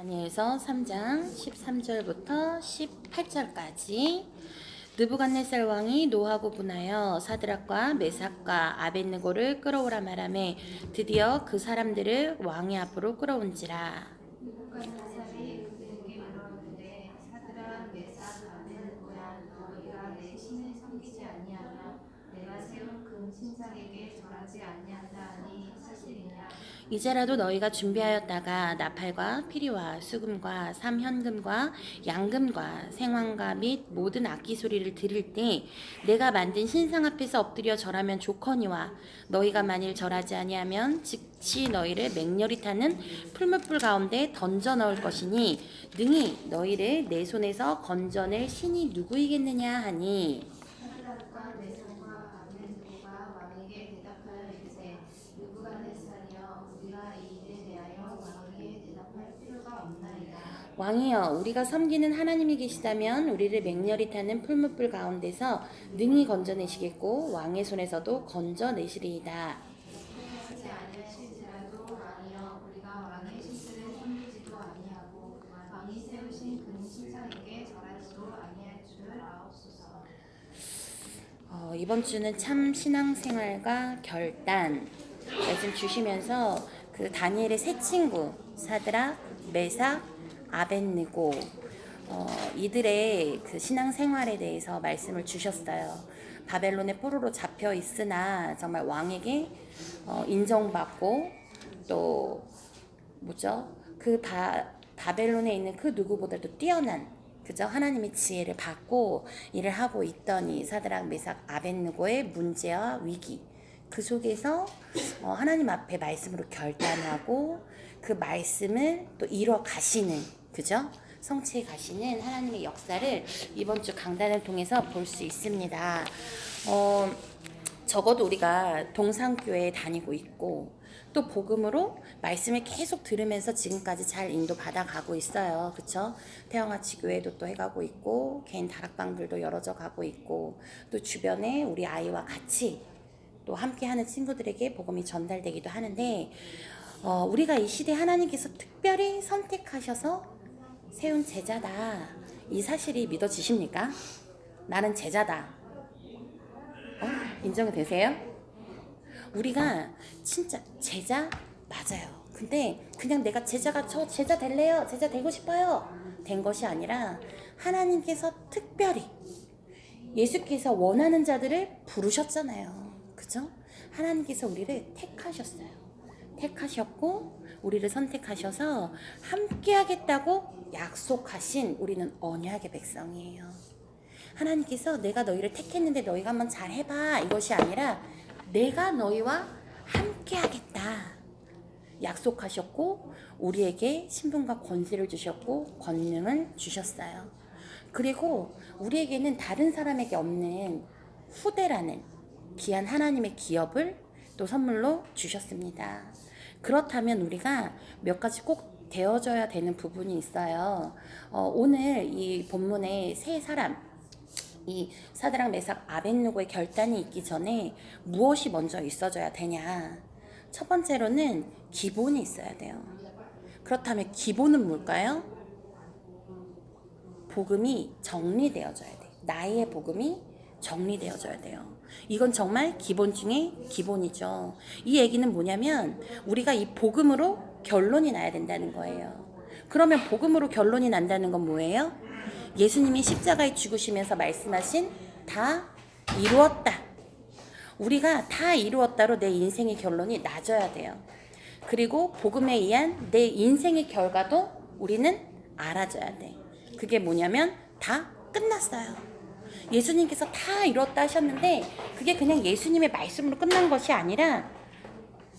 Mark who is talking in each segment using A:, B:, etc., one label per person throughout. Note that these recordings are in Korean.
A: 다니엘서 3장 13절부터 18절까지. 느부갓네살 왕이 노하고 분하여 사드락과 메삭과 아벳느고를 끌어오라 말하매 드디어 그 사람들을 왕의 앞으로 끌어온지라.
B: 느부갓네살이 그들에게 물었는데 사드락 메삭 아벳느고야 너희가 내 신을 섬기지 아니하며 내가 세운 금 신상에게 절하지 아니한다 하니 사실이냐.
A: 이제라도 너희가 준비하였다가 나팔과 피리와 수금과 삼현금과 양금과 생황과 및 모든 악기 소리를 들을 때 내가 만든 신상 앞에서 엎드려 절하면 좋거니와 너희가 만일 절하지 아니하면 즉시 너희를 맹렬히 타는 풀무불 가운데 던져 넣을 것이니 능히 너희를 내 손에서 건져낼 신이 누구이겠느냐 하니.
B: 사드락과 메삭과 아벳느고가 왕에게 대답하여 이르되 느부갓네살이여 우리가 이 일에 대하여 왕에게 대답할 필요가 없나이다.
A: 왕이여 우리가 섬기는 하나님이 계시다면 우리를 맹렬히 타는 풀무불 가운데서 능히 건져내시겠고 왕의 손에서도 건져내시리이다.
B: 하지 아니하실지라도 왕이여 우리가 왕의 신들을 섬기지도 아니하고 왕이 세우신 금 신상에게 절하지도 아니할 줄 아옵소서.
A: 이번 주는 참 신앙생활과 결단 말씀 주시면서 그 다니엘의 세 친구 사드락, 메삭, 아벳느고 이들의 그 신앙생활에 대해서 말씀을 주셨어요. 바벨론의 포로로 잡혀 있으나 정말 왕에게 인정받고 또 뭐죠? 그 바벨론에 있는 그 누구보다도 뛰어난 그저 하나님의 지혜를 받고 일을 하고 있던 이 사드락 메삭 아벳느고의 문제와 위기 그 속에서 하나님 앞에 말씀으로 결단하고 그 말씀을 또 이뤄 가시는 그죠? 성취해 가시는 하나님의 역사를 이번 주 강단을 통해서 볼 수 있습니다. 적어도 우리가 동산교회에 다니고 있고 또 복음으로 말씀을 계속 들으면서 지금까지 잘 인도받아 가고 있어요. 그쵸? 태영아치 교회도 또 해가고 있고 개인 다락방들도 열어져 가고 있고 또 주변에 우리 아이와 같이 또 함께하는 친구들에게 복음이 전달되기도 하는데 우리가 이 시대 하나님께서 특별히 선택하셔서 세운 제자다. 이 사실이 믿어지십니까? 나는 제자다. 인정이 되세요? 우리가 진짜 제자 맞아요. 근데 그냥 내가 저 제자 될래요. 제자 되고 싶어요. 된 것이 아니라 하나님께서 특별히 예수께서 원하는 자들을 부르셨잖아요. 그죠? 하나님께서 우리를 택하셨어요. 택하셨고 우리를 선택하셔서 함께 하겠다고 약속하신 우리는 언약의 백성이에요. 하나님께서 내가 너희를 택했는데 너희가 한번 잘 해봐 이것이 아니라 내가 너희와 함께 하겠다 약속하셨고 우리에게 신분과 권세를 주셨고 권능을 주셨어요. 그리고 우리에게는 다른 사람에게 없는 후대라는 귀한 하나님의 기업을 또 선물로 주셨습니다. 그렇다면 우리가 몇 가지 꼭 되어져야 되는 부분이 있어요. 오늘 이 본문에 세 사람 이 사드락 메삭 아벳느고의 결단이 있기 전에 무엇이 먼저 있어져야 되냐? 첫 번째로는 기본이 있어야 돼요. 그렇다면 기본은 뭘까요? 복음이 정리되어져야 돼. 나의 복음이 정리되어져야 돼요. 이건 정말 기본 중에 기본이죠. 이 얘기는 뭐냐면 우리가 이 복음으로 결론이 나야 된다는 거예요. 그러면 복음으로 결론이 난다는 건 뭐예요? 예수님이 십자가에 죽으시면서 말씀하신 다 이루었다. 우리가 다 이루었다로 내 인생의 결론이 나져야 돼요. 그리고 복음에 의한 내 인생의 결과도 우리는 알아줘야 돼. 그게 뭐냐면 다 끝났어요. 예수님께서 다 이뤘다 하셨는데 그게 그냥 예수님의 말씀으로 끝난 것이 아니라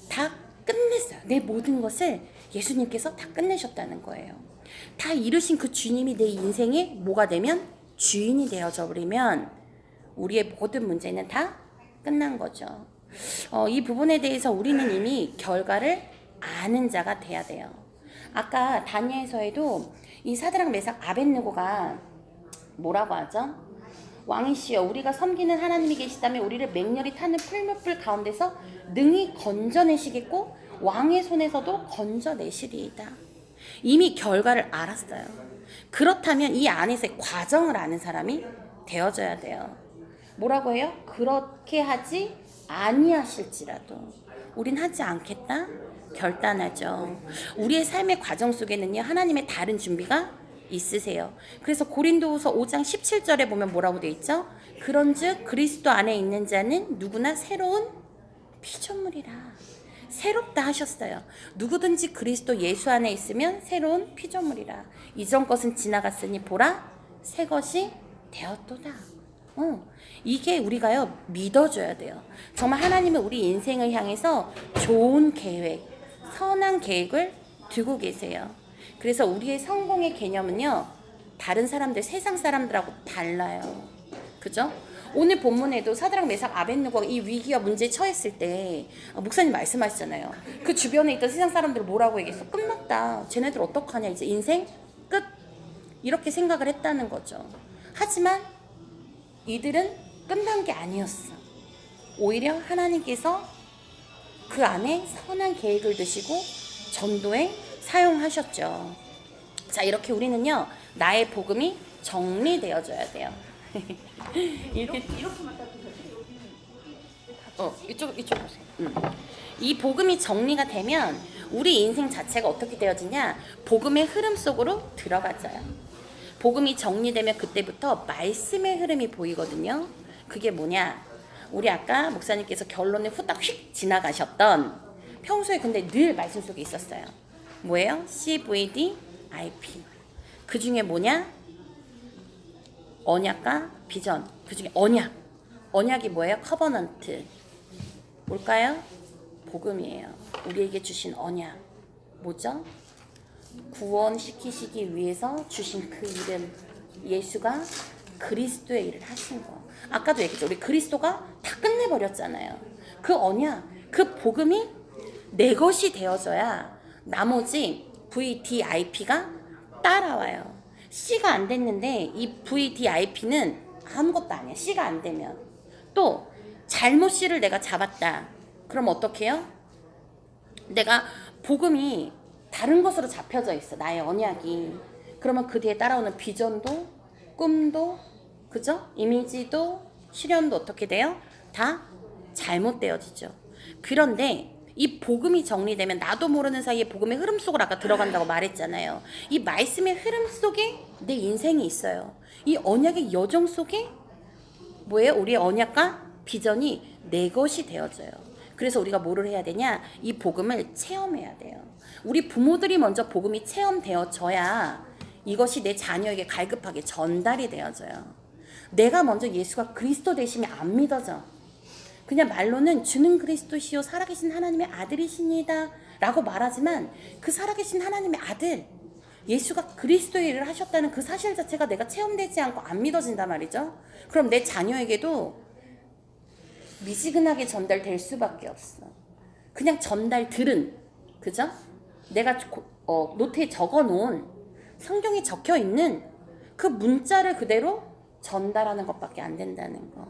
A: 다 끝냈어요. 내 모든 것을 예수님께서 다 끝내셨다는 거예요. 다 이루신 그 주님이 내 인생의 뭐가 되면 주인이 되어져 버리면 우리의 모든 문제는 다 끝난 거죠. 이 부분에 대해서 우리는 이미 결과를 아는 자가 돼야 돼요. 아까 다니엘서에도 이 사드락 메삭 아벳느고가 뭐라고 하죠? 왕이시여 우리가 섬기는 하나님이 계시다면 우리를 맹렬히 타는 풀무불 가운데서 능히 건져내시겠고 왕의 손에서도 건져내시리이다. 이미 결과를 알았어요. 그렇다면 이 안에서의 과정을 아는 사람이 되어져야 돼요. 뭐라고 해요? 그렇게 하지 아니하실지라도 우린 하지 않겠다 결단하죠. 우리의 삶의 과정 속에는요, 하나님의 다른 준비가 있으세요. 그래서 고린도후서 5장 17절에 보면 뭐라고 돼 있죠? 그런즉 그리스도 안에 있는 자는 누구나 새로운 피조물이라. 새롭다 하셨어요. 누구든지 그리스도 예수 안에 있으면 새로운 피조물이라. 이전 것은 지나갔으니 보라 새 것이 되었도다. 이게 우리가요 믿어줘야 돼요. 정말 하나님은 우리 인생을 향해서 좋은 계획, 선한 계획을 두고 계세요. 그래서 우리의 성공의 개념은요 다른 사람들, 세상 사람들하고 달라요. 그죠? 오늘 본문에도 사드락 메삭 아벳느고가 이 위기와 문제에 처했을 때 목사님 말씀하시잖아요. 그 주변에 있던 세상 사람들 뭐라고 얘기했어? 끝났다. 쟤네들 어떡하냐, 이제 인생 끝. 이렇게 생각을 했다는 거죠. 하지만 이들은 끝난 게 아니었어. 오히려 하나님께서 그 안에 선한 계획을 두시고 전도에 사용하셨죠. 자, 이렇게 우리는요 나의 복음이 정리되어져야 돼요. 이렇게 이쪽 보세요. 이 복음이 정리가 되면 우리 인생 자체가 어떻게 되어지냐? 복음의 흐름 속으로 들어가져요. 복음이 정리되면 그때부터 말씀의 흐름이 보이거든요. 그게 뭐냐? 우리 아까 목사님께서 결론에 후딱 휙 지나가셨던, 평소에 근데 늘 말씀 속에 있었어요. 뭐예요? CVD, IP. 그 중에 뭐냐? 언약과 비전. 그 중에 언약. 언약이 뭐예요? 커버넌트. 뭘까요? 복음이에요. 우리에게 주신 언약. 뭐죠? 구원시키시기 위해서 주신 그 이름. 예수가 그리스도의 일을 하신 거. 아까도 얘기했죠. 우리 그리스도가 다 끝내버렸잖아요. 그 언약, 그 복음이 내 것이 되어져야 나머지 VDIP가 따라와요. C가 안 됐는데 이 VDIP는 아무것도 아니야. C가 안 되면. 또 잘못 C를 내가 잡았다. 그럼 어떻게 해요? 내가 복음이 다른 것으로 잡혀져 있어. 나의 언약이. 그러면 그 뒤에 따라오는 비전도, 꿈도, 그죠? 이미지도, 실현도 어떻게 돼요? 다 잘못되어지죠. 그런데 이 복음이 정리되면 나도 모르는 사이에 복음의 흐름 속으로 아까 들어간다고 말했잖아요. 이 말씀의 흐름 속에 내 인생이 있어요. 이 언약의 여정 속에 뭐예요? 우리의 언약과 비전이 내 것이 되어져요. 그래서 우리가 뭐를 해야 되냐? 이 복음을 체험해야 돼요. 우리 부모들이 먼저 복음이 체험되어져야 이것이 내 자녀에게 갈급하게 전달이 되어져요. 내가 먼저 예수가 그리스도 되심이 안 믿어져. 그냥 말로는 주는 그리스도시요 살아계신 하나님의 아들이십니다 라고 말하지만 그 살아계신 하나님의 아들, 예수가 그리스도의 일을 하셨다는 그 사실 자체가 내가 체험되지 않고 안 믿어진단 말이죠. 그럼 내 자녀에게도 미지근하게 전달될 수밖에 없어. 그냥 전달들은, 그죠? 내가 노트에 적어놓은 성경에 적혀있는 그 문자를 그대로 전달하는 것밖에 안 된다는 거.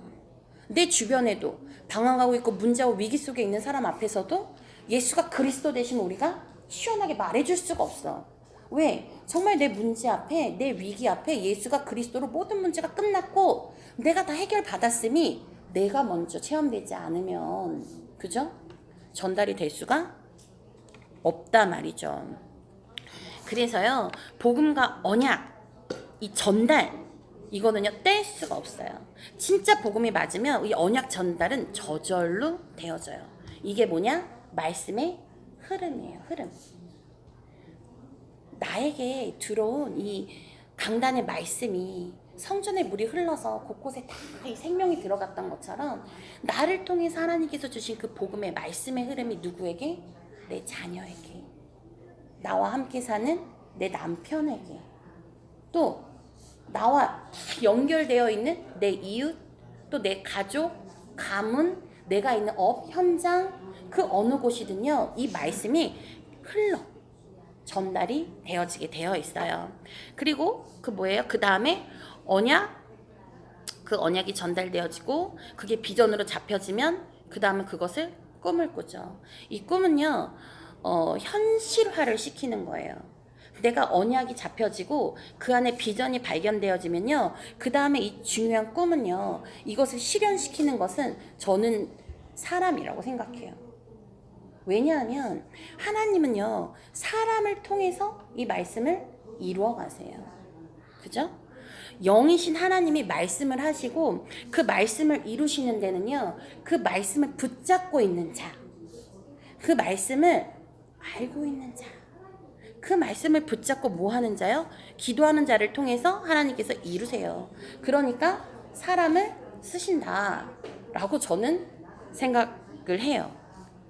A: 내 주변에도 방황하고 있고 문제와 위기 속에 있는 사람 앞에서도 예수가 그리스도 되시면 우리가 시원하게 말해줄 수가 없어. 왜? 정말 내 문제 앞에, 내 위기 앞에 예수가 그리스도로 모든 문제가 끝났고 내가 다 해결받았음이 내가 먼저 체험되지 않으면, 그죠? 전달이 될 수가 없다 말이죠. 그래서요, 복음과 언약, 이 전달, 이거는요 뗄 수가 없어요. 진짜 복음이 맞으면 이 언약 전달은 저절로 되어져요. 이게 뭐냐? 말씀의 흐름이에요. 흐름. 나에게 들어온 이 강단의 말씀이 성전의 물이 흘러서 곳곳에 다 이 생명이 들어갔던 것처럼 나를 통해서 하나님께서 주신 그 복음의 말씀의 흐름이 누구에게? 내 자녀에게, 나와 함께 사는 내 남편에게, 또 나와 연결되어 있는 내 이웃, 또 내 가족, 가문, 내가 있는 업, 현장, 그 어느 곳이든요 이 말씀이 흘러 전달이 되어지게 되어 있어요. 그리고 그 뭐예요? 그 다음에 언약, 그 언약이 전달되어지고 그게 비전으로 잡혀지면 그 다음에 그것을 꿈을 꾸죠. 이 꿈은요 현실화를 시키는 거예요. 내가 언약이 잡혀지고 그 안에 비전이 발견되어지면요. 그 다음에 이 중요한 꿈은요. 이것을 실현시키는 것은 저는 사람이라고 생각해요. 왜냐하면 하나님은요. 사람을 통해서 이 말씀을 이루어 가세요. 그죠? 영이신 하나님이 말씀을 하시고 그 말씀을 이루시는 데는요. 그 말씀을 붙잡고 있는 자, 그 말씀을 알고 있는 자, 그 말씀을 붙잡고 뭐 하는 자요? 기도하는 자를 통해서 하나님께서 이루세요. 그러니까 사람을 쓰신다라고 저는 생각을 해요.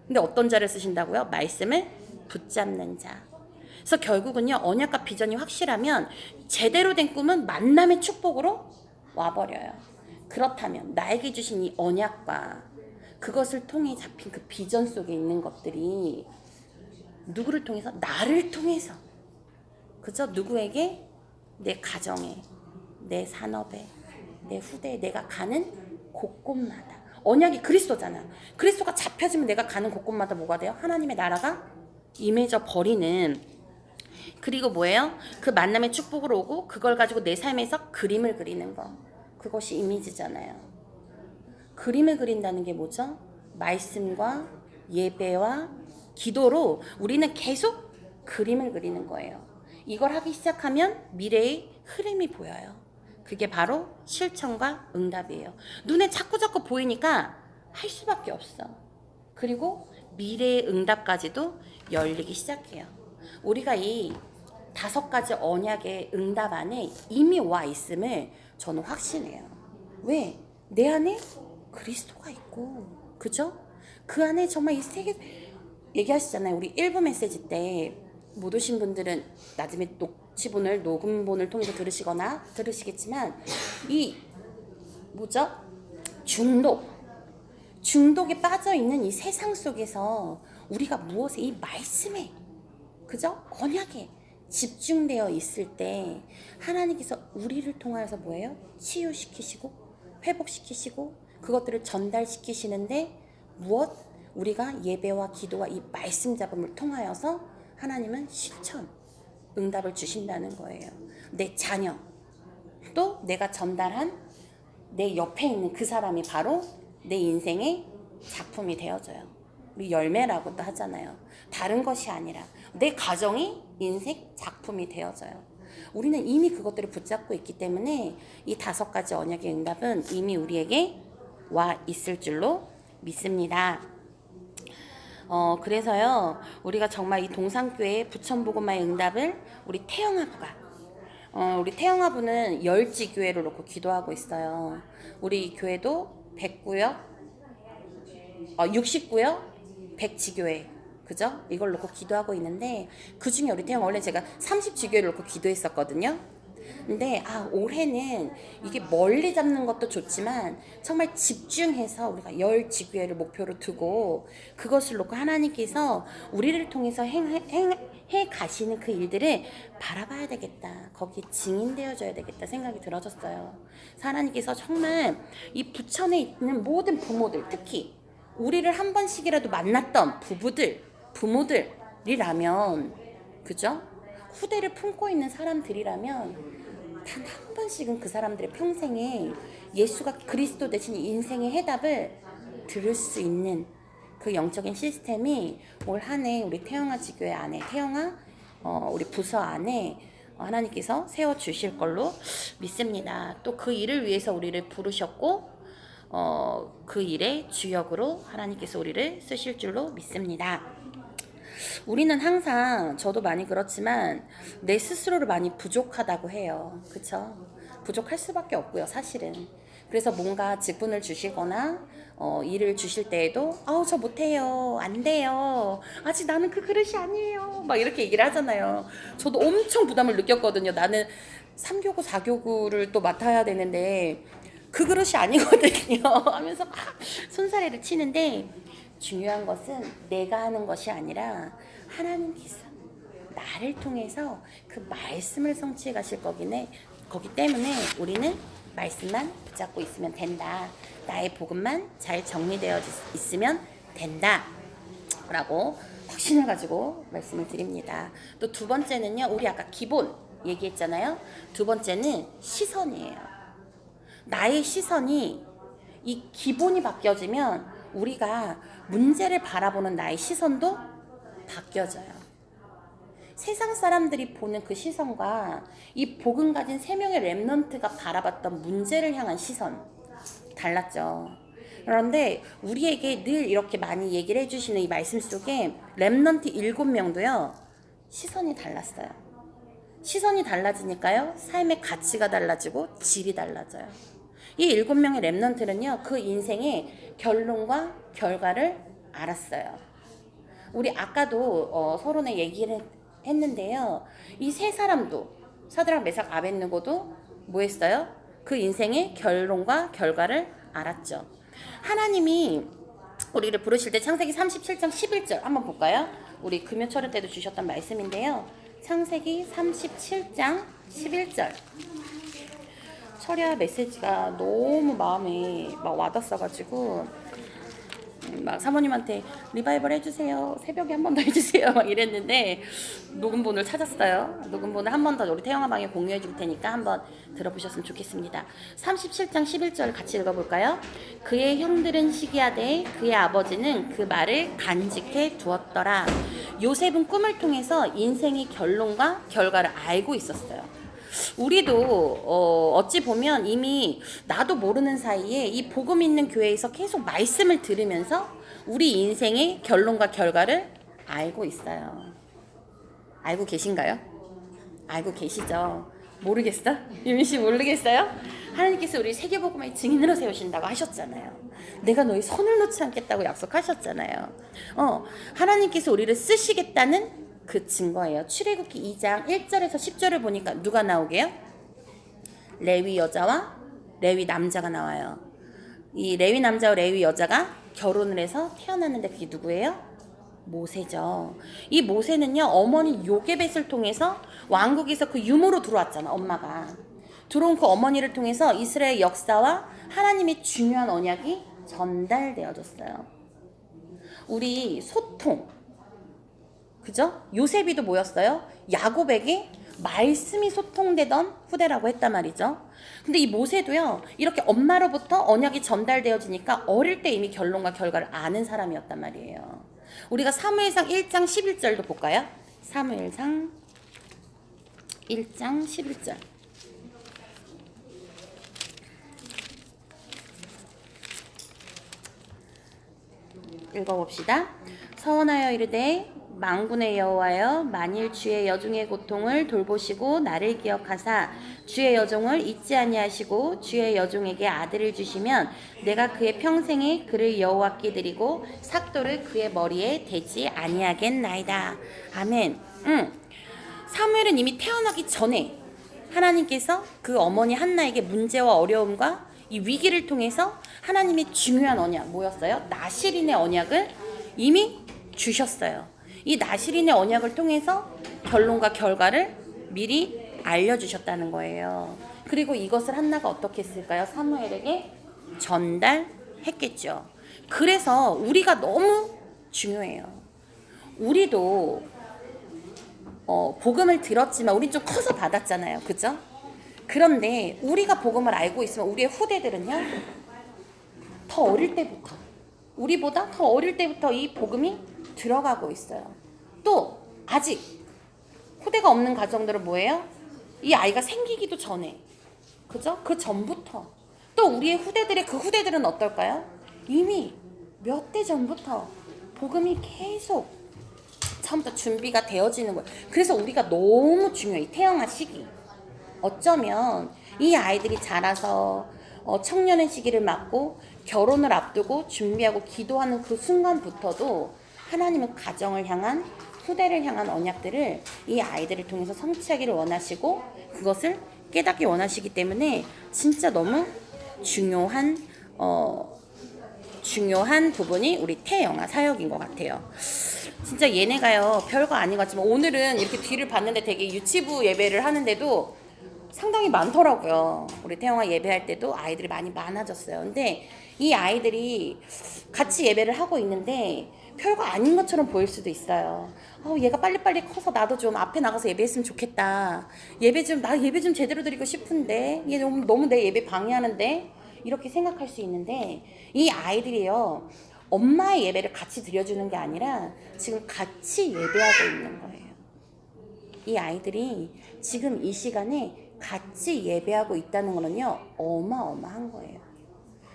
A: 근데 어떤 자를 쓰신다고요? 말씀을 붙잡는 자. 그래서 결국은요, 언약과 비전이 확실하면 제대로 된 꿈은 만남의 축복으로 와버려요. 그렇다면 나에게 주신 이 언약과 그것을 통해 잡힌 그 비전 속에 있는 것들이 누구를 통해서? 나를 통해서. 그죠? 누구에게? 내 가정에, 내 산업에, 내 후대에, 내가 가는 곳곳마다. 언약이 그리스도잖아. 그리스도가 잡혀지면 내가 가는 곳곳마다 뭐가 돼요? 하나님의 나라가 임해져 버리는. 그리고 뭐예요? 그 만남의 축복으로 오고 그걸 가지고 내 삶에서 그림을 그리는 거. 그것이 이미지잖아요. 그림을 그린다는 게 뭐죠? 말씀과 예배와 기도로 우리는 계속 그림을 그리는 거예요. 이걸 하기 시작하면 미래의 흐름이 보여요. 그게 바로 실천과 응답이에요. 눈에 자꾸 보이니까 할 수밖에 없어. 그리고 미래의 응답까지도 열리기 시작해요. 우리가 이 5가지 언약의 응답 안에 이미 와 있음을 저는 확신해요. 왜? 내 안에 그리스도가 있고, 그죠? 그 안에 정말 이 세계 얘기하시잖아요. 우리 1부 메시지 때 못 오신 분들은 나중에 녹취본을 녹음본을 통해서 들으시겠지만 이 뭐죠? 중독에 빠져 있는 이 세상 속에서 우리가 무엇에 이 말씀에, 그죠? 언약에 집중되어 있을 때 하나님께서 우리를 통하여서 뭐예요? 치유시키시고 회복시키시고 그것들을 전달시키시는데 무엇? 우리가 예배와 기도와 이 말씀 잡음을 통하여서 하나님은 실천, 응답을 주신다는 거예요. 내 자녀, 또 내가 전달한 내 옆에 있는 그 사람이 바로 내 인생의 작품이 되어져요. 우리 열매라고도 하잖아요. 다른 것이 아니라 내 가정이 인생 작품이 되어져요. 우리는 이미 그것들을 붙잡고 있기 때문에 이 5가지 언약의 응답은 이미 우리에게 와 있을 줄로 믿습니다. 그래서요, 우리가 정말 이 동산교회 부천복음화의 응답을 우리 태영아부는 열지교회를 놓고 기도하고 있어요. 우리 교회도 100구역, 60구역, 100지교회. 그죠? 이걸 놓고 기도하고 있는데, 그 중에 우리 태영 원래 제가 30지교회를 놓고 기도했었거든요. 근데 올해는 이게 멀리 잡는 것도 좋지만 정말 집중해서 우리가 10지교회를 목표로 두고 그것을 놓고 하나님께서 우리를 통해서 해 가시는 그 일들을 바라봐야 되겠다. 거기에 증인되어줘야 되겠다 생각이 들어졌어요. 하나님께서 정말 이 부천에 있는 모든 부모들, 특히 우리를 한 번씩이라도 만났던 부모들이라면, 그죠? 후대를 품고 있는 사람들이라면 단 한 번씩은 그 사람들의 평생에 예수가 그리스도 대신 인생의 해답을 들을 수 있는 그 영적인 시스템이 올 한 해 우리 태영아 지교회 안에, 우리 부서 안에 하나님께서 세워주실 걸로 믿습니다. 또 그 일을 위해서 우리를 부르셨고 그 일의 주역으로 하나님께서 우리를 쓰실 줄로 믿습니다. 우리는 항상, 저도 많이 그렇지만 내 스스로를 많이 부족하다고 해요. 그쵸? 부족할 수밖에 없고요, 사실은. 그래서 뭔가 직분을 주시거나 일을 주실 때에도 저 못해요, 안 돼요, 아직 나는 그 그릇이 아니에요, 막 이렇게 얘기를 하잖아요. 저도 엄청 부담을 느꼈거든요. 나는 3교구 4교구를 또 맡아야 되는데 그 그릇이 아니거든요 하면서 막 손사래를 치는데, 중요한 것은 내가 하는 것이 아니라 하나님께서 나를 통해서 그 말씀을 성취해 가실 거기 때문에 우리는 말씀만 붙잡고 있으면 된다. 나의 복음만 잘 정리되어 있으면 된다. 라고 확신을 가지고 말씀을 드립니다. 또 두 번째는요, 우리 아까 기본 얘기했잖아요. 두 번째는 시선이에요. 나의 시선이 이 기본이 바뀌어지면 우리가 문제를 바라보는 나의 시선도 바뀌어져요. 세상 사람들이 보는 그 시선과 이 복음 가진 세 명의 렘넌트가 바라봤던 문제를 향한 시선 달랐죠. 그런데 우리에게 늘 이렇게 많이 얘기를 해주시는 이 말씀 속에 렘넌트 7명도요 시선이 달랐어요. 시선이 달라지니까요 삶의 가치가 달라지고 질이 달라져요. 이 7명의 렘넌트는요 그 인생의 결론과 결과를 알았어요. 우리 아까도 서론에 얘기를 했는데요. 이 세 사람도 사드락 메삭 아벳느고도 뭐 했어요? 그 인생의 결론과 결과를 알았죠. 하나님이 우리를 부르실 때 창세기 37장 11절 한번 볼까요? 우리 금요철회 때도 주셨던 말씀인데요. 창세기 37장 11절. 철야 메시지가 너무 마음에 막 와닿았어가지고 막 사모님한테 리바이벌 해주세요. 새벽에 한 번 더 해주세요. 막 이랬는데 녹음본을 찾았어요. 녹음본을 한 번 더 우리 태영아 방에 공유해 줄 테니까 한번 들어보셨으면 좋겠습니다. 37장 11절 같이 읽어볼까요? 그의 형들은 시기하되 그의 아버지는 그 말을 간직해 두었더라. 요셉은 꿈을 통해서 인생의 결론과 결과를 알고 있었어요. 우리도 어찌 보면 이미 나도 모르는 사이에 이 복음 있는 교회에서 계속 말씀을 들으면서 우리 인생의 결론과 결과를 알고 있어요. 알고 계신가요? 알고 계시죠? 모르겠어? 유민 씨 모르겠어요? 하나님께서 우리 세계복음의 증인으로 세우신다고 하셨잖아요. 내가 너희 손을 놓지 않겠다고 약속하셨잖아요. 하나님께서 우리를 쓰시겠다는 그 증거예요. 출애굽기 2장 1절에서 10절을 보니까 누가 나오게요? 레위 여자와 레위 남자가 나와요. 이 레위 남자와 레위 여자가 결혼을 해서 태어났는데 그게 누구예요? 모세죠. 이 모세는요 어머니 요게벳을 통해서 왕국에서 그 유모로 들어왔잖아. 엄마가 들어온 그 어머니를 통해서 이스라엘 역사와 하나님의 중요한 언약이 전달되어졌어요. 우리 소통, 그죠? 요셉이도 뭐였어요? 야곱에게 말씀이 소통되던 후대라고 했단 말이죠. 근데 이 모세도요 이렇게 엄마로부터 언약이 전달되어지니까 어릴 때 이미 결론과 결과를 아는 사람이었단 말이에요. 우리가 사무엘상 1장 11절도 볼까요? 사무엘상 1장 11절. 읽어봅시다. 서원하여 이르되 만군의 여호와여 만일 주의 여종의 고통을 돌보시고 나를 기억하사 주의 여종을 잊지 아니하시고 주의 여종에게 아들을 주시면 내가 그의 평생에 그를 여호와께 드리고 삭도를 그의 머리에 대지 아니하겠나이다. 아멘. 사무엘은 이미 태어나기 전에 하나님께서 그 어머니 한나에게 문제와 어려움과 이 위기를 통해서 하나님의 중요한 언약 뭐였어요? 나실인의 언약을 이미 주셨어요. 이 나실인의 언약을 통해서 결론과 결과를 미리 알려주셨다는 거예요. 그리고 이것을 한나가 어떻게 했을까요? 사무엘에게 전달했겠죠. 그래서 우리가 너무 중요해요. 우리도 복음을 들었지만 우린 좀 커서 받았잖아요. 그죠? 그런데 우리가 복음을 알고 있으면 우리의 후대들은요 더 어릴 때부터 우리보다 더 어릴 때부터 이 복음이 들어가고 있어요. 또 아직 후대가 없는 가정들은 뭐예요? 이 아이가 생기기도 전에, 그죠? 그 전부터 또 우리의 후대들의 그 후대들은 어떨까요? 이미 몇 대 전부터 복음이 계속 처음부터 준비가 되어지는 거예요. 그래서 우리가 너무 중요해. 태영아 시기. 어쩌면 이 아이들이 자라서 청년의 시기를 맞고 결혼을 앞두고 준비하고 기도하는 그 순간부터도 하나님은 가정을 향한 후대를 향한 언약들을 이 아이들을 통해서 성취하기를 원하시고 그것을 깨닫기 원하시기 때문에 진짜 너무 중요한 부분이 우리 태영아 사역인 것 같아요. 진짜 얘네가요 별거 아닌 것 같지만 오늘은 이렇게 뒤를 봤는데 되게 유치부 예배를 하는데도 상당히 많더라고요. 우리 태영아 예배할 때도 아이들이 많이 많아졌어요. 근데 이 아이들이 같이 예배를 하고 있는데 별거 아닌 것처럼 보일 수도 있어요. 얘가 빨리빨리 커서 나도 좀 앞에 나가서 예배했으면 좋겠다. 나 예배 좀 제대로 드리고 싶은데 얘 너무 내 예배 방해하는데 이렇게 생각할 수 있는데 이 아이들이요. 엄마의 예배를 같이 드려주는 게 아니라 지금 같이 예배하고 있는 거예요. 이 아이들이 지금 이 시간에 같이 예배하고 있다는 거는요. 어마어마한 거예요.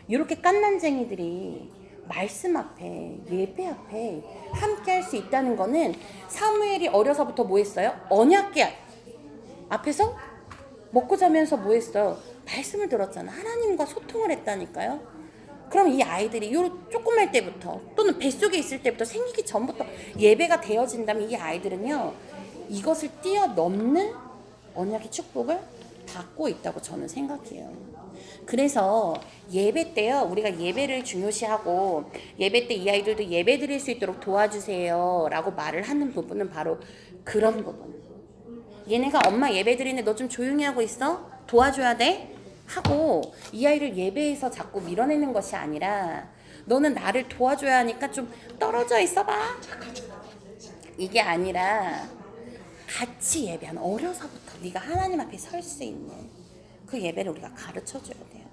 A: 이렇게 깐난쟁이들이 말씀 앞에 예배 앞에 함께 할 수 있다는 거는 사무엘이 어려서부터 뭐 했어요? 언약궤 앞에서 먹고 자면서 뭐 했어요? 말씀을 들었잖아. 하나님과 소통을 했다니까요. 그럼 이 아이들이 요 조그만 때부터 또는 뱃속에 있을 때부터 생기기 전부터 예배가 되어진다면 이 아이들은요. 이것을 뛰어넘는 언약의 축복을 받고 있다고 저는 생각해요. 그래서 예배 때요. 우리가 예배를 중요시하고 예배 때 이 아이들도 예배 드릴 수 있도록 도와주세요 라고 말을 하는 부분은 바로 그런 부분. 얘네가 엄마 예배 드리는데 너 좀 조용히 하고 있어? 도와줘야 돼? 하고 이 아이를 예배에서 자꾸 밀어내는 것이 아니라 너는 나를 도와줘야 하니까 좀 떨어져 있어봐. 이게 아니라 같이 예배하는 어려서부터 네가 하나님 앞에 설 수 있는 그 예배를 우리가 가르쳐줘야 돼요.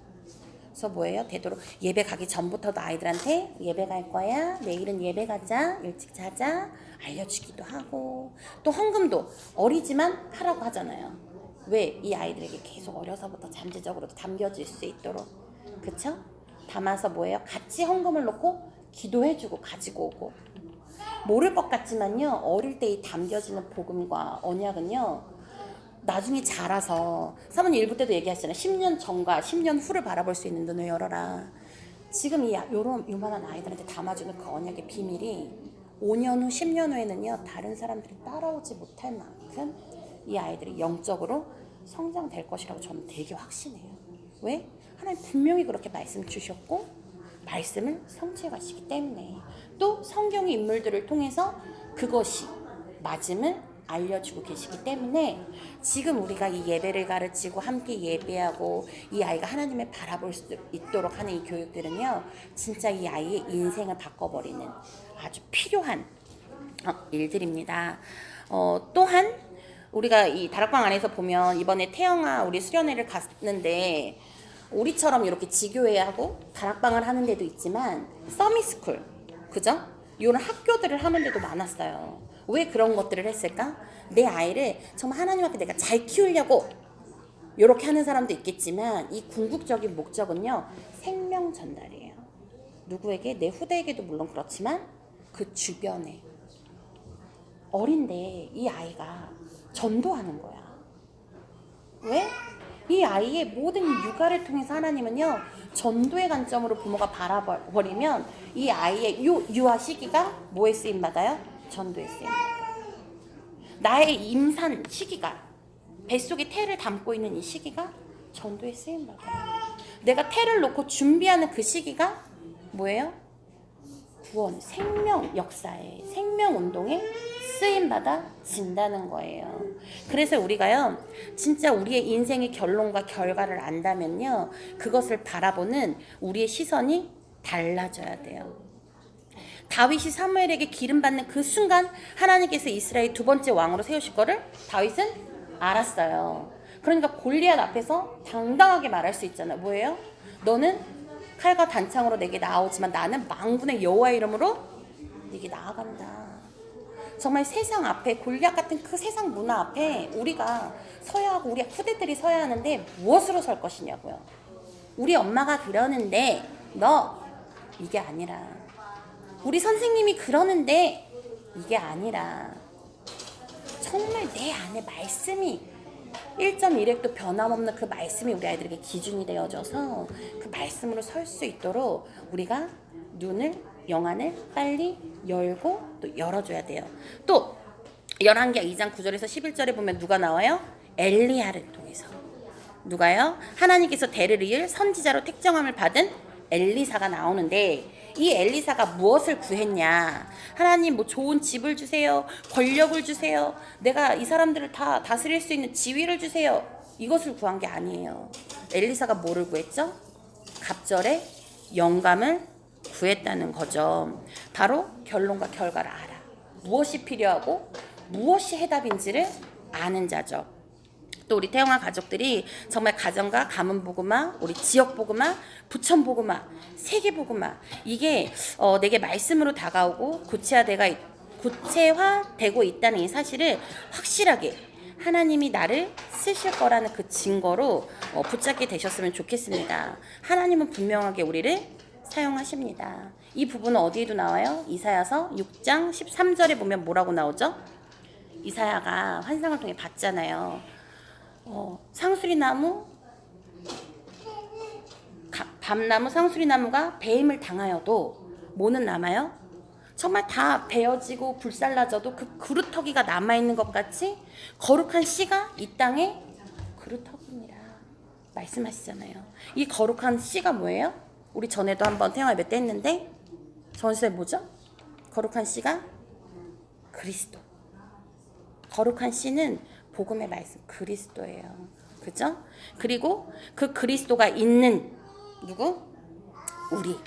A: 그래서 뭐예요? 되도록 예배 가기 전부터도 아이들한테 예배 갈 거야. 내일은 예배 가자. 일찍 자자. 알려주기도 하고 또 헌금도 어리지만 하라고 하잖아요. 왜? 이 아이들에게 계속 어려서부터 잠재적으로도 담겨질 수 있도록. 그쵸? 담아서 뭐예요? 같이 헌금을 놓고 기도해주고 가지고 오고. 모를 것 같지만요. 어릴 때 이 담겨지는 복음과 언약은요. 나중에 자라서 사모님 1부 때도 얘기하셨잖아요. 10년 전과 10년 후를 바라볼 수 있는 눈을 열어라. 지금 요만한 아이들한테 담아주는 그 언약의 비밀이 5년 후 10년 후에는요. 다른 사람들이 따라오지 못할 만큼 이 아이들이 영적으로 성장될 것이라고 저는 되게 확신해요. 왜? 하나님 분명히 그렇게 말씀 주셨고 말씀을 성취해 가시기 때문에 또 성경의 인물들을 통해서 그것이 맞음을 알려주고 계시기 때문에 지금 우리가 이 예배를 가르치고 함께 예배하고 이 아이가 하나님을 바라볼 수 있도록 하는 이 교육들은요 진짜 이 아이의 인생을 바꿔버리는 아주 필요한 일들입니다. 또한 우리가 이 다락방 안에서 보면 이번에 태영아 우리 수련회를 갔는데 우리처럼 이렇게 지교회하고 다락방을 하는 데도 있지만 서밋스쿨 그죠? 이런 학교들을 하는 데도 많았어요. 왜 그런 것들을 했을까? 내 아이를 정말 하나님 앞에 내가 잘 키우려고 이렇게 하는 사람도 있겠지만 이 궁극적인 목적은요 생명 전달이에요. 누구에게? 내 후대에게도 물론 그렇지만 그 주변에 어린데 이 아이가 전도하는 거야. 왜? 이 아이의 모든 육아를 통해서 하나님은요 전도의 관점으로 부모가 바라버리면 이 아이의 유아 시기가 뭐에 쓰임받아요? 전도에 쓰임받아요. 나의 임산 시기가 뱃속에 태를 담고 있는 이 시기가 전도에 쓰임받아요. 내가 태를 놓고 준비하는 그 시기가 뭐예요? 구원, 생명 역사에 생명 운동에 쓰임받아진다는 거예요. 그래서 우리가요 진짜 우리의 인생의 결론과 결과를 안다면요 그것을 바라보는 우리의 시선이 달라져야 돼요. 다윗이 사무엘에게 기름 받는 그 순간 하나님께서 이스라엘 두 번째 왕으로 세우실 거를 다윗은 알았어요. 그러니까 골리앗 앞에서 당당하게 말할 수 있잖아요. 뭐예요? 너는 칼과 단창으로 내게 나오지만 나는 만군의 여호와 이름으로 네게 나아간다. 정말 세상 앞에 골리앗 같은 그 세상 문화 앞에 우리가 서야 하고 우리 후대들이 서야 하는데 무엇으로 설 것이냐고요. 우리 엄마가 그러는데 너 이게 아니라 우리 선생님이 그러는데 이게 아니라 정말 내 안에 말씀이 1.1획도 변함없는 그 말씀이 우리 아이들에게 기준이 되어져서 그 말씀으로 설 수 있도록 우리가 눈을 영안을 빨리 열고 또 열어줘야 돼요. 또 열왕기하 2장 9절에서 11절에 보면 누가 나와요? 엘리야를 통해서. 누가요? 하나님께서 대를 이을 선지자로 택정함을 받은 엘리사가 나오는데 이 엘리사가 무엇을 구했냐? 하나님 뭐 좋은 집을 주세요. 권력을 주세요. 내가 이 사람들을 다 다스릴 수 있는 지위를 주세요. 이것을 구한 게 아니에요. 엘리사가 뭐를 구했죠? 갑절에 영감을 구했다는 거죠. 바로 결론과 결과를 알아. 무엇이 필요하고 무엇이 해답인지를 아는 자죠. 또 우리 태영아 가족들이 정말 가정과 가문 복음화, 우리 지역 복음화, 부천 복음화, 세계 복음화, 이게 내게 말씀으로 다가오고 구체화되고 있다는 이 사실을 확실하게 하나님이 나를 쓰실 거라는 그 증거로 붙잡게 되셨으면 좋겠습니다. 하나님은 분명하게 우리를 사용하십니다. 이 부분은 어디에도 나와요? 이사야서 6장 13절에 보면 뭐라고 나오죠? 이사야가 환상을 통해 봤잖아요. 상수리나무, 밤나무, 상수리나무가 배임을 당하여도 뭐는 남아요? 정말 다 베어지고 불살라져도 그 그루터기가 남아있는 것 같이 거룩한 씨가 이 땅에 그루터기니라 말씀하시잖아요. 이 거룩한 씨가 뭐예요? 우리 전에도 한번 태영아 몇 대 했는데 전세 뭐죠? 거룩한 씨가 그리스도. 거룩한 씨는 복음의 말씀 그리스도예요. 그죠? 그리고 그 그리스도가 있는 누구? 우리.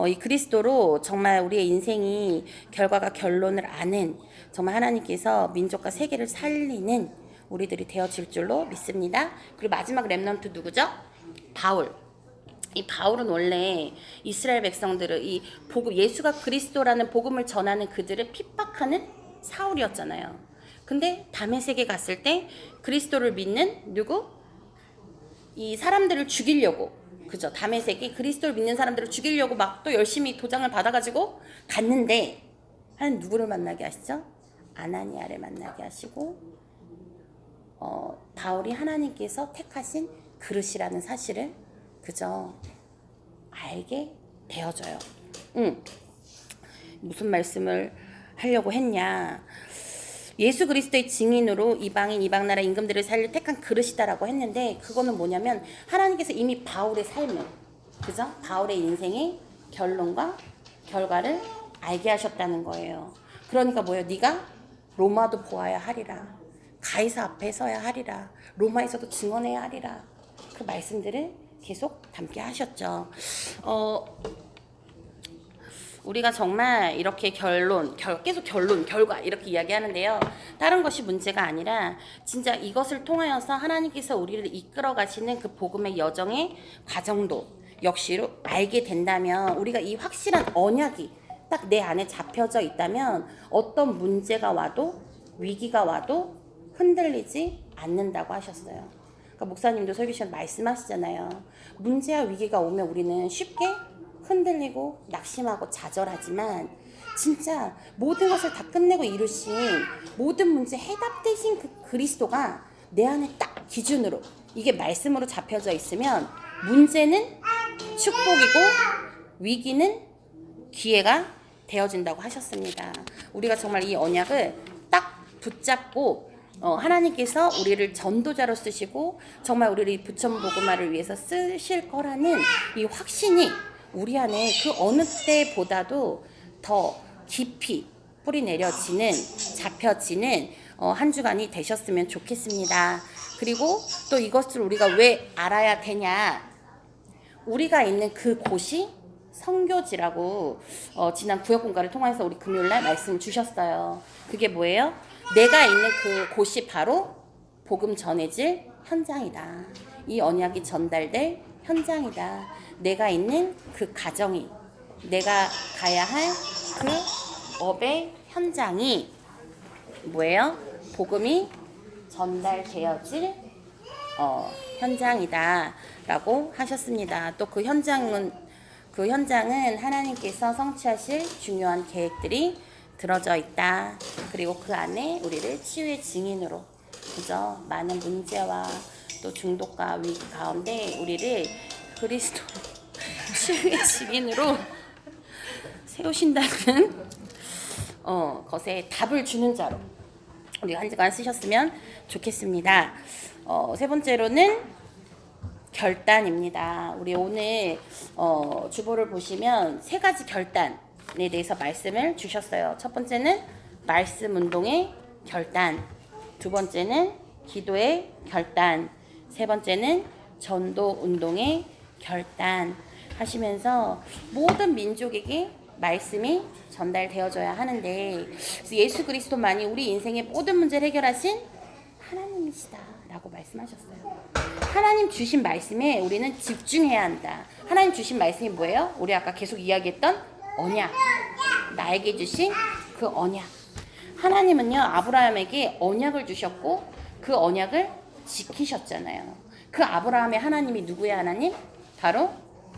A: 이 그리스도로 정말 우리의 인생이 결과가 결론을 아는 정말 하나님께서 민족과 세계를 살리는 우리들이 되어질 줄로 믿습니다. 그리고 마지막 렘넌트 누구죠? 바울. 이 바울은 원래 이스라엘 백성들을 이 복음 예수가 그리스도라는 복음을 전하는 그들을 핍박하는 사울이었잖아요. 근데 다메섹에 갔을 때 그리스도를 믿는 누구? 이 사람들을 죽이려고, 그죠? 다메섹이 그리스도를 믿는 사람들을 죽이려고 막 또 열심히 도장을 받아가지고 갔는데 하나님 누구를 만나게 하시죠? 아나니아를 만나게 하시고 바울이 하나님께서 택하신 그릇이라는 사실을, 그죠? 알게 되어져요. 무슨 말씀을 하려고 했냐? 예수 그리스도의 증인으로 이방인 이방나라 임금들을 살릴 택한 그릇이다라고 했는데 그거는 뭐냐면 하나님께서 이미 바울의 삶을, 그죠? 바울의 인생의 결론과 결과를 알게 하셨다는 거예요. 그러니까 뭐예요? 네가 로마도 보아야 하리라, 가이사 앞에 서야 하리라, 로마에서도 증언해야 하리라, 그 말씀들을 계속 담게 하셨죠. 우리가 정말 이렇게 계속 결과 이렇게 이야기하는데요. 다른 것이 문제가 아니라 진짜 이것을 통하여서 하나님께서 우리를 이끌어 가시는 그 복음의 여정의 과정도 역시로 알게 된다면, 우리가 이 확실한 언약이 딱 내 안에 잡혀져 있다면 어떤 문제가 와도 위기가 와도 흔들리지 않는다고 하셨어요. 그러니까 목사님도 설교 시간 말씀하시잖아요. 문제와 위기가 오면 우리는 쉽게 흔들리고 낙심하고 좌절하지만 진짜 모든 것을 다 끝내고 이루신 모든 문제 해답되신 그 그리스도가 내 안에 딱 기준으로 이게 말씀으로 잡혀져 있으면 문제는 축복이고 위기는 기회가 되어진다고 하셨습니다. 우리가 정말 이 언약을 딱 붙잡고 하나님께서 우리를 전도자로 쓰시고 정말 우리를 부천 복음화를 위해서 쓰실 거라는 이 확신이 우리 안에 그 어느 때보다도 더 깊이 뿌리 내려지는, 잡혀지는 한 주간이 되셨으면 좋겠습니다. 그리고 또 이것을 우리가 왜 알아야 되냐? 우리가 있는 그 곳이 성교지라고 지난 구역공과를 통해서 우리 금요일날 말씀을 주셨어요. 그게 뭐예요? 내가 있는 그 곳이 바로 복음 전해질 현장이다. 이 언약이 전달될 현장이다. 내가 있는 그 가정이, 내가 가야 할 그 업의 현장이 뭐예요? 복음이 전달되어질 현장이다 라고 하셨습니다. 또 그 현장은 하나님께서 성취하실 중요한 계획들이 들어져 있다. 그리고 그 안에 우리를 치유의 증인으로, 그죠? 많은 문제와 또 중독과 위기 가운데 우리를 그리스도 치유의 증인으로 세우신다는 것에 답을 주는 자로 우리 한 주간 쓰셨으면 좋겠습니다. 세 번째로는 결단입니다. 우리 오늘 주보를 보시면 세 가지 결단에 대해서 말씀을 주셨어요. 첫 번째는 말씀 운동의 결단, 두 번째는 기도의 결단, 세 번째는 전도 운동의 결단. 하시면서 모든 민족에게 말씀이 전달되어져야 하는데, 그래서 예수 그리스도만이 우리 인생의 모든 문제를 해결하신 하나님이시다 라고 말씀하셨어요. 하나님 주신 말씀에 우리는 집중해야 한다. 하나님 주신 말씀이 뭐예요? 우리 아까 계속 이야기했던 언약, 나에게 주신 그 언약. 하나님은요 아브라함에게 언약을 주셨고 그 언약을 지키셨잖아요. 그 아브라함의 하나님이 누구의 하나님? 바로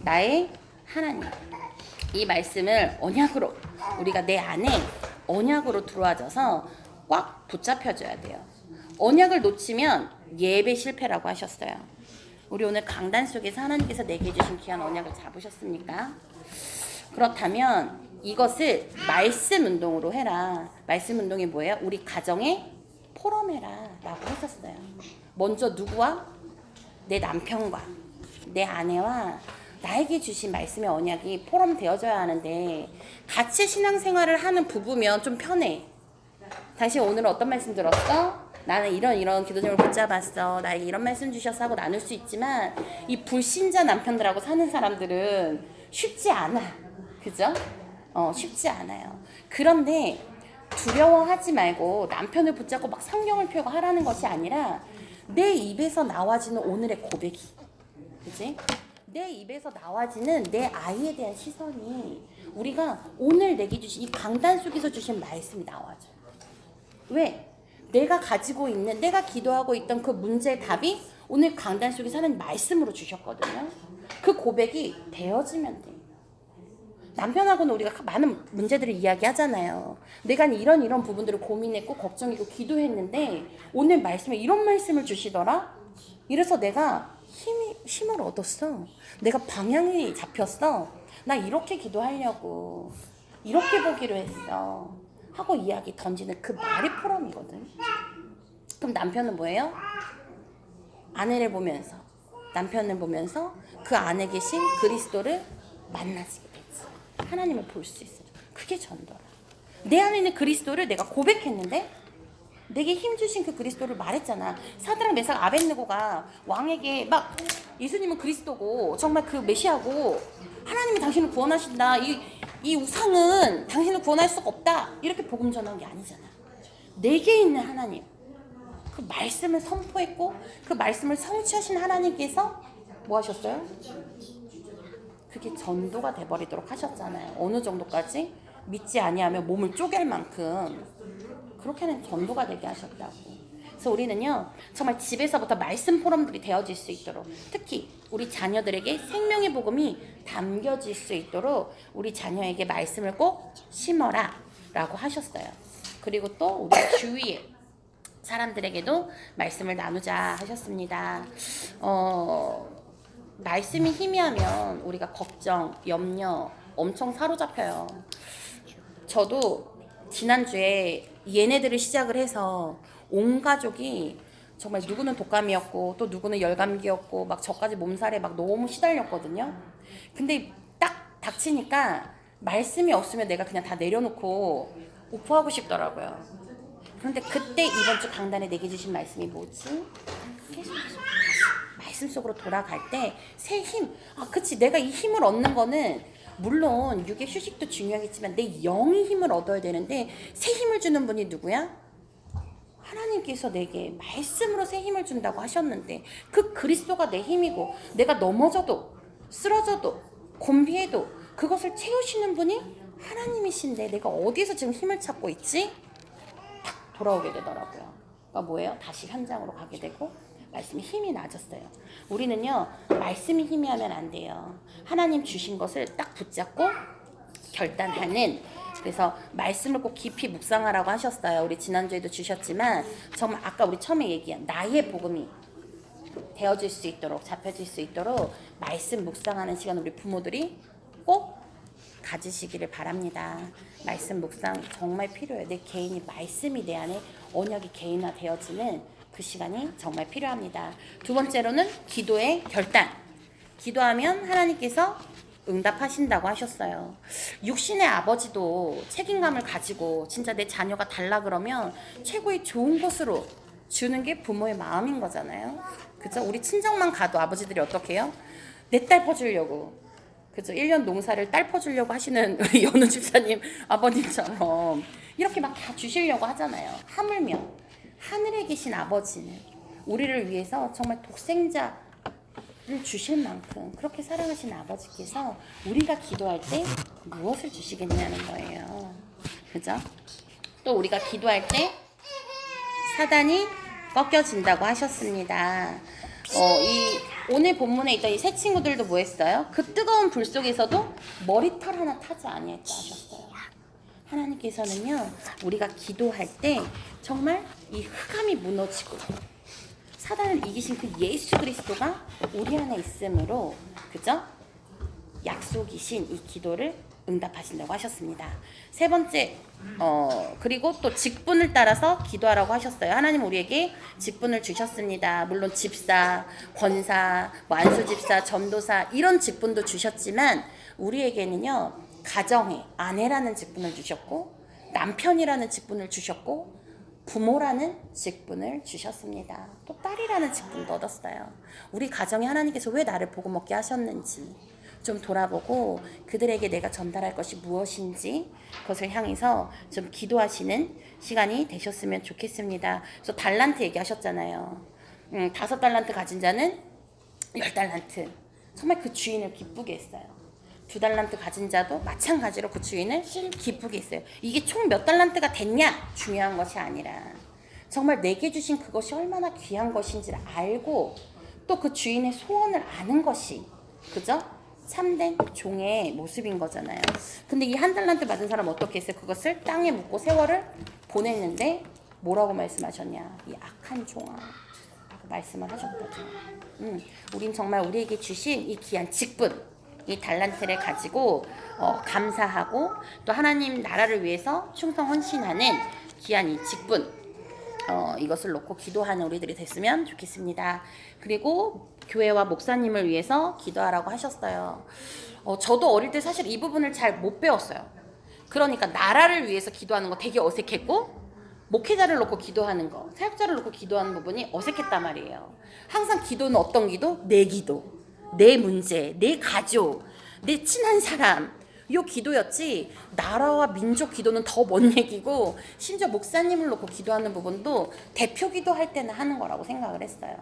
A: 나의 하나님. 이 말씀을 언약으로, 우리가 내 안에 언약으로 들어와져서 꽉 붙잡혀줘야 돼요. 언약을 놓치면 예배 실패라고 하셨어요. 우리 오늘 강단 속에서 하나님께서 내게 주신 귀한 언약을 잡으셨습니까? 그렇다면 이것을 말씀 운동으로 해라. 말씀 운동이 뭐예요? 우리 가정에 포럼해라 라고 하셨어요. 먼저 누구와? 내 남편과 내 아내와 나에게 주신 말씀의 언약이 포럼되어져야 하는데, 같이 신앙생활을 하는 부부면 좀 편해. 당신 오늘 어떤 말씀 들었어? 나는 이런 기도님을 붙잡았어. 나에게 이런 말씀 주셔서 하고 나눌 수 있지만, 이 불신자 남편들하고 사는 사람들은 쉽지 않아. 그죠? 쉽지 않아요. 그런데 두려워하지 말고 남편을 붙잡고 막 성경을 펴고 하라는 것이 아니라, 내 입에서 나와지는 오늘의 고백이, 그지? 내 입에서 나와지는 내 아이에 대한 시선이, 우리가 오늘 내게 주신 이 강단 속에서 주신 말씀이 나와줘요. 왜? 내가 가지고 있는, 내가 기도하고 있던 그 문제의 답이 오늘 강단 속에서 하는 말씀으로 주셨거든요. 그 고백이 되어지면 돼요. 남편하고는 우리가 많은 문제들을 이야기하잖아요. 내가 이런 부분들을 고민했고 걱정했고 기도했는데 오늘 말씀에 이런 말씀을 주시더라? 이래서 내가 힘을 얻었어. 내가 방향이 잡혔어. 나 이렇게 기도하려고, 이렇게 보기로 했어 하고 이야기 던지는 그 말이 포럼이거든. 그럼 남편은 뭐예요? 아내를 보면서, 남편을 보면서 그 안에 계신 그리스도를 만나지게 되지. 하나님을 볼 수 있어요. 그게 전도라. 내 안에 있는 그리스도를 내가 고백했는데, 내게 힘 주신 그 그리스도를 말했잖아. 사드락 메삭 아벳느고가 왕에게 막 예수님은 그리스도고 정말 그 메시아고 하나님이 당신을 구원하신다. 이 우상은 당신을 구원할 수가 없다. 이렇게 복음 전한 게 아니잖아. 내게 있는 하나님, 그 말씀을 선포했고 그 말씀을 성취하신 하나님께서 뭐 하셨어요? 그게 전도가 돼버리도록 하셨잖아요. 어느 정도까지? 믿지 아니하면 몸을 쪼갤 만큼 그렇게는 전도가 되게 하셨다고. 그래서 우리는요 정말 집에서부터 말씀 포럼들이 되어질 수 있도록, 특히 우리 자녀들에게 생명의 복음이 담겨질 수 있도록 우리 자녀에게 말씀을 꼭 심어라 라고 하셨어요. 그리고 또 우리 주위에 사람들에게도 말씀을 나누자 하셨습니다. 말씀이 희미하면 우리가 걱정, 염려 엄청 사로잡혀요. 저도 지난주에 얘네들을 시작을 해서 온 가족이 정말 누구는 독감이었고 또 누구는 열감기였고 막 저까지 몸살에 막 너무 시달렸거든요. 근데 딱 닥치니까 말씀이 없으면 내가 그냥 다 내려놓고 오프하고 싶더라고요. 그런데 그때 이번 주 강단에 내게 주신 말씀이 뭐지? 계속 말씀 속으로 돌아갈 때 새 힘, 그치, 내가 이 힘을 얻는 거는 물론 육의 휴식도 중요하겠지만 내 영의 힘을 얻어야 되는데, 새 힘을 주는 분이 누구야? 하나님께서 내게 말씀으로 새 힘을 준다고 하셨는데, 그 그리스도가 내 힘이고 내가 넘어져도 쓰러져도 곤비해도 그것을 채우시는 분이 하나님이신데 내가 어디서 지금 힘을 찾고 있지? 딱 돌아오게 되더라고요. 그러니까 뭐예요? 다시 현장으로 가게 되고 말씀이 힘이 나졌어요. 우리는요 말씀이 희미하면 안 돼요. 하나님 주신 것을 딱 붙잡고 결단하는, 그래서 말씀을 꼭 깊이 묵상하라고 하셨어요. 우리 지난주에도 주셨지만 정말 아까 우리 처음에 얘기한 나의 복음이 되어질 수 있도록, 잡혀질 수 있도록 말씀 묵상하는 시간 우리 부모들이 꼭 가지시기를 바랍니다. 말씀 묵상 정말 필요해요. 내 개인이 말씀이 내 안에 언약이 개인화되어지는 그 시간이 정말 필요합니다. 두 번째로는 기도의 결단. 기도하면 하나님께서 응답하신다고 하셨어요. 육신의 아버지도 책임감을 가지고 진짜 내 자녀가 달라 그러면 최고의 좋은 것으로 주는 게 부모의 마음인 거잖아요. 그죠? 우리 친정만 가도 아버지들이 어떻게 해요? 내 딸 퍼주려고 그죠? 1년 농사를 딸 퍼주려고 하시는 우리 연우 집사님 아버님처럼 이렇게 막 다 주시려고 하잖아요. 하물며 하늘에 계신 아버지는 우리를 위해서 정말 독생자를 주실 만큼 그렇게 사랑하신 아버지께서 우리가 기도할 때 무엇을 주시겠냐는 거예요. 그죠? 또 우리가 기도할 때 사단이 꺾여진다고 하셨습니다. 오늘 본문에 있던 이 세 친구들도 뭐 했어요? 그 뜨거운 불 속에서도 머리털 하나 타지 아니했다 하셨어요. 하나님께서는요, 우리가 기도할 때 정말 이 흑암이 무너지고 사단을 이기신 그 예수 그리스도가 우리 안에 있으므로, 그죠? 약속이신 이 기도를 응답하신다고 하셨습니다. 세 번째, 그리고 또 직분을 따라서 기도하라고 하셨어요. 하나님 우리에게 직분을 주셨습니다. 물론 집사, 권사, 뭐 안수집사, 전도사 이런 직분도 주셨지만 우리에게는요, 가정의 아내라는 직분을 주셨고 남편이라는 직분을 주셨고 부모라는 직분을 주셨습니다. 또 딸이라는 직분도 얻었어요. 우리 가정에 하나님께서 왜 나를 복음 먹게 하셨는지 좀 돌아보고 그들에게 내가 전달할 것이 무엇인지 그것을 향해서 좀 기도하시는 시간이 되셨으면 좋겠습니다. 그래서 달란트 얘기하셨잖아요. 5달란트 가진 자는 10달란트. 정말 그 주인을 기쁘게 했어요. 2달란트 가진 자도 마찬가지로 그 주인을 기쁘게 했어요. 이게 총 몇 달란트가 됐냐? 중요한 것이 아니라 정말 내게 주신 그것이 얼마나 귀한 것인지를 알고 또 그 주인의 소원을 아는 것이, 그죠? 참된 종의 모습인 거잖아요. 근데 이 1달란트 받은 사람 어떻게 했어요? 그것을 땅에 묻고 세월을 보냈는데 뭐라고 말씀하셨냐? 이 악한 종아 말씀을 하셨거든요. 우린 정말 우리에게 주신 이 귀한 직분, 이 달란트를 가지고 감사하고 또 하나님 나라를 위해서 충성 헌신하는 귀한 이 직분, 이것을 놓고 기도하는 우리들이 됐으면 좋겠습니다. 그리고 교회와 목사님을 위해서 기도하라고 하셨어요. 저도 어릴 때 사실 이 부분을 잘 못 배웠어요. 그러니까 나라를 위해서 기도하는 거 되게 어색했고 목회자를 놓고 기도하는 거, 사역자를 놓고 기도하는 부분이 어색했단 말이에요. 항상 기도는 어떤 기도? 내 기도, 내 문제, 내 가족, 내 친한 사람, 요 기도였지 나라와 민족 기도는 더 먼 얘기고 심지어 목사님을 놓고 기도하는 부분도 대표 기도할 때는 하는 거라고 생각을 했어요.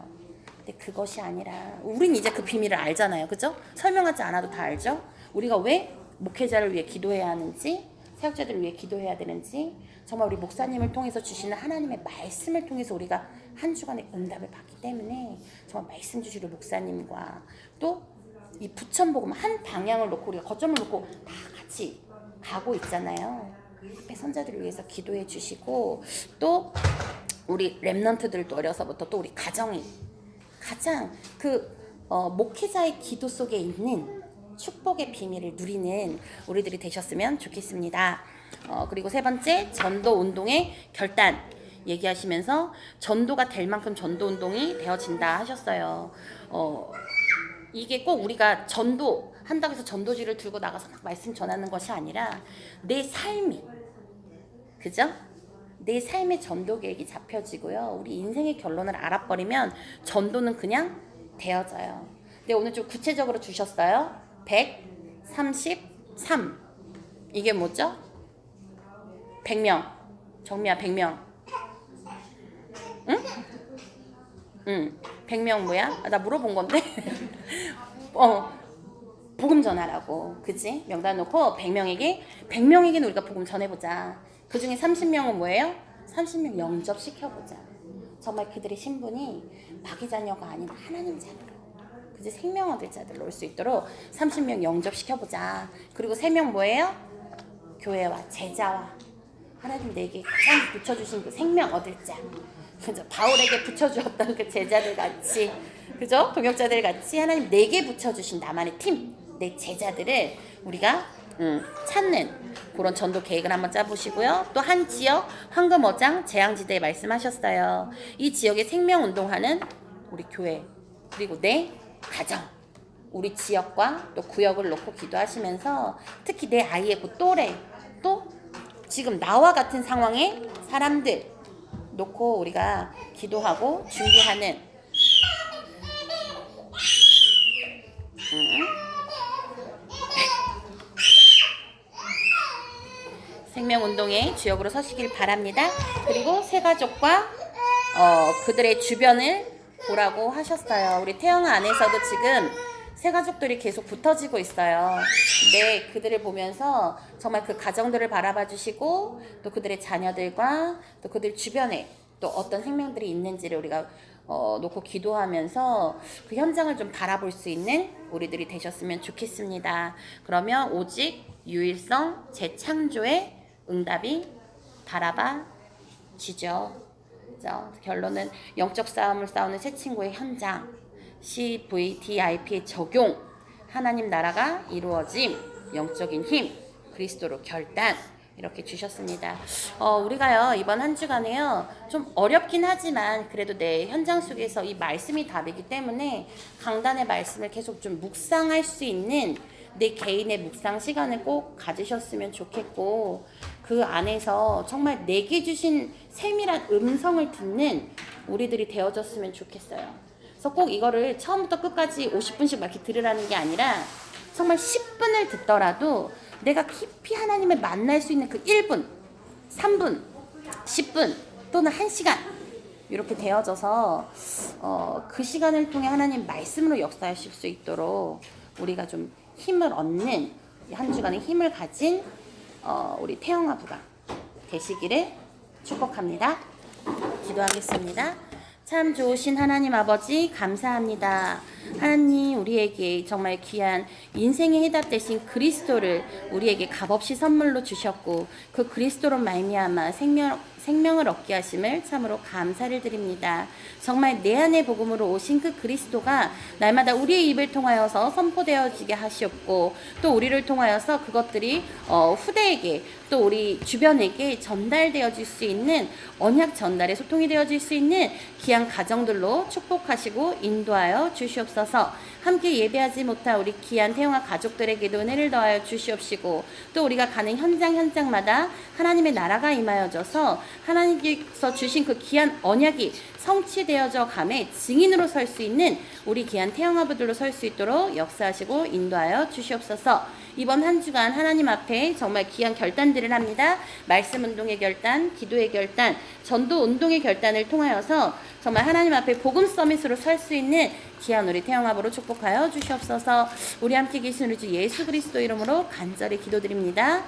A: 근데 그것이 아니라 우린 이제 그 비밀을 알잖아요. 그죠? 설명하지 않아도 다 알죠? 우리가 왜 목회자를 위해 기도해야 하는지, 사역자들을 위해 기도해야 되는지, 정말 우리 목사님을 통해서 주시는 하나님의 말씀을 통해서 우리가 한 주간의 응답을 받기 때문에 정말 말씀 주시는 목사님과 또 이 부천복음 한 방향을 놓고 우리가 거점을 놓고 다 같이 가고 있잖아요. 앞에 선자들을 위해서 기도해 주시고 또 우리 랩넌트들도 어려서부터 또 우리 가정이 가장 목회자의 기도 속에 있는 축복의 비밀을 누리는 우리들이 되셨으면 좋겠습니다. 그리고 세 번째, 전도 운동의 결단 얘기하시면서 전도가 될 만큼 전도 운동이 되어진다 하셨어요. 이게 꼭 우리가 전도 한다고 해서 전도지를 들고 나가서 막 말씀 전하는 것이 아니라 내 삶이, 그죠? 내 삶의 전도 계획이 잡혀지고요. 우리 인생의 결론을 알아버리면 전도는 그냥 되어져요. 근데 오늘 좀 구체적으로 주셨어요. 133. 이게 뭐죠? 100명. 정미야 100명. 응? 응. 100명 뭐야? 나 물어본 건데. 복음 전하라고. 그치? 명단 놓고 100명에게는 우리가 복음 전해보자. 그 중에 30명은 뭐예요? 30명 영접시켜보자. 정말 그들의 신분이 마귀 자녀가 아닌 하나님 자녀로, 그치? 생명 얻을 자들로 올 수 있도록 30명 영접시켜보자. 그리고 3명 뭐예요? 교회와 제자와 하나님 내게 가장 붙여주신 그 생명 얻을 자, 그죠? 바울에게 붙여주었던 그 제자들 같이, 그죠? 동역자들 같이 하나님 내게 붙여주신 나만의 팀, 내 제자들을 우리가 찾는 그런 전도 계획을 한번 짜보시고요. 또 한 지역 황금어장 재앙지대에 말씀하셨어요. 이 지역에 생명운동하는 우리 교회, 그리고 내 가정, 우리 지역과 또 구역을 놓고 기도하시면서 특히 내 아이의 그 또래, 또 지금 나와 같은 상황의 사람들 놓고 우리가 기도하고 준비하는 생명운동의 주역으로 서시길 바랍니다. 그리고 새 가족과 그들의 주변을 보라고 하셨어요. 우리 태영아 안에서도 지금 새 가족들이 계속 붙어지고 있어요. 근데 그들을 보면서 정말 그 가정들을 바라봐 주시고 또 그들의 자녀들과 또 그들 주변에 또 어떤 생명들이 있는지를 우리가 놓고 기도하면서 그 현장을 좀 바라볼 수 있는 우리들이 되셨으면 좋겠습니다. 그러면 오직 유일성 재창조의 응답이 바라봐지죠. 그죠? 결론은 영적 싸움을 싸우는 새 친구의 현장, CVDIP의 적용, 하나님 나라가 이루어짐, 영적인 힘, 그리스도로 결단 이렇게 주셨습니다. 우리가요 이번 한 주간에요 좀 어렵긴 하지만 그래도 내 현장 속에서 이 말씀이 답이기 때문에 강단의 말씀을 계속 좀 묵상할 수 있는 내 개인의 묵상 시간을 꼭 가지셨으면 좋겠고 그 안에서 정말 내게 주신 세밀한 음성을 듣는 우리들이 되어졌으면 좋겠어요. 그래서 꼭 이거를 처음부터 끝까지 50분씩 막 이렇게 들으라는 게 아니라 정말 10분을 듣더라도 내가 깊이 하나님을 만날 수 있는 그 1분, 3분, 10분 또는 1시간 이렇게 되어져서 그 시간을 통해 하나님 말씀으로 역사하실 수 있도록 우리가 좀 힘을 얻는 한 주간의 힘을 가진 우리 태영아 부가 되시기를 축복합니다. 기도하겠습니다. 참 좋으신 하나님 아버지 감사합니다. 하나님 우리에게 정말 귀한 인생의 해답 되신 그리스도를 우리에게 값없이 선물로 주셨고 그 그리스도로 말미암아 생명을 얻게 하심을 참으로 감사를 드립니다. 정말 내 안의 복음으로 오신 그 그리스도가 날마다 우리의 입을 통하여서 선포되어지게 하시옵고 또 우리를 통하여서 그것들이 후대에게 또 우리 주변에게 전달되어질 수 있는 언약 전달의 소통이 되어질 수 있는 귀한 가정들로 축복하시고 인도하여 주시옵소서. 함께 예배하지 못한 우리 귀한 태영아 가족들에게도 은혜를 더하여 주시옵시고 또 우리가 가는 현장마다 하나님의 나라가 임하여져서 하나님께서 주신 그 귀한 언약이 성취되어져 감에 증인으로 설 수 있는 우리 귀한 태영아부들로 설 수 있도록 역사하시고 인도하여 주시옵소서. 이번 한 주간 하나님 앞에 정말 귀한 결단들을 합니다. 말씀 운동의 결단, 기도의 결단, 전도 운동의 결단을 통하여서 정말 하나님 앞에 복음 서밋으로 설 수 있는 귀한 우리 태영아부로 축복하여 주시옵소서. 우리 함께 계신 우리 주 예수 그리스도 이름으로 간절히 기도드립니다.